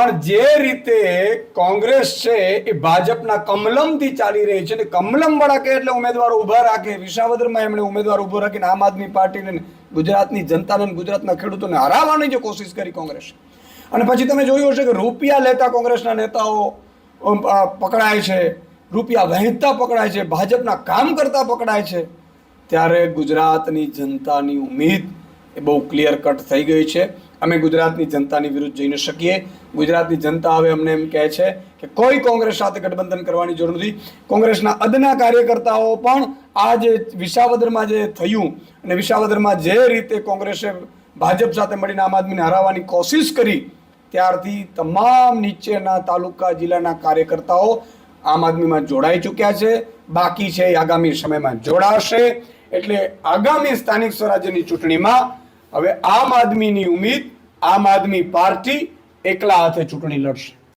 પણ જે રીતે કોંગ્રેસ છે એ ભાજપના કમલમથી ચાલી રહી છે ને કમલમ વાળા કે એટલે ઉમેદવારો ઉભા રાખે, વિસાવદરમાં એમણે ઉમેદવાર ઉભો રાખીને આમ આદમી પાર્ટીને ગુજરાતની જનતાને ગુજરાતના ખેડૂતોને હરાવવાની જે કોશિશ કરી કોંગ્રેસ. અને પછી તમે જોયું હશે કે રૂપિયા લેતા કોંગ્રેસના નેતાઓ પકડાય છે, રૂપિયા વહેંચતા પકડાય છે, ભાજપના કામ કરતા પકડાય છે. ત્યારે ગુજરાતની જનતાની ઉમ્મીદ એ બહુ ક્લિયર કટ થઈ ગઈ છે. અમે ગુજરાતની જનતાની વિરુદ્ધ જઈ ન શકીએ. ગુજરાતની જનતા હવે અમને એમ કહે છે કે કોઈ કોંગ્રેસ સાથે ગઠબંધન કરવાની જરૂર નથી. કોંગ્રેસના અદના કાર્યકર્તાઓ પણ આ જે વિસાવદરમાં જે થયું અને વિસાવદરમાં જે રીતે કોંગ્રેસે ભાજપ સાથે મળીને આમ આદમીને હરાવવાની કોશિશ કરી, ત્યારથી તમામ નીચેના તાલુકા જિલ્લાના કાર્યકર્તાઓ આમ આદમીમાં જોડાઈ ચૂક્યા છે. બાકી છે એ આગામી સમયમાં જોડાશે. એટલે આગામી સ્થાનિક સ્વરાજ્યની ચૂંટણીમાં હવે આમ આદમીની ઉમ્મીદ, આમ આદમી પાર્ટી એકલા હાથે ચૂંટણી લડશે.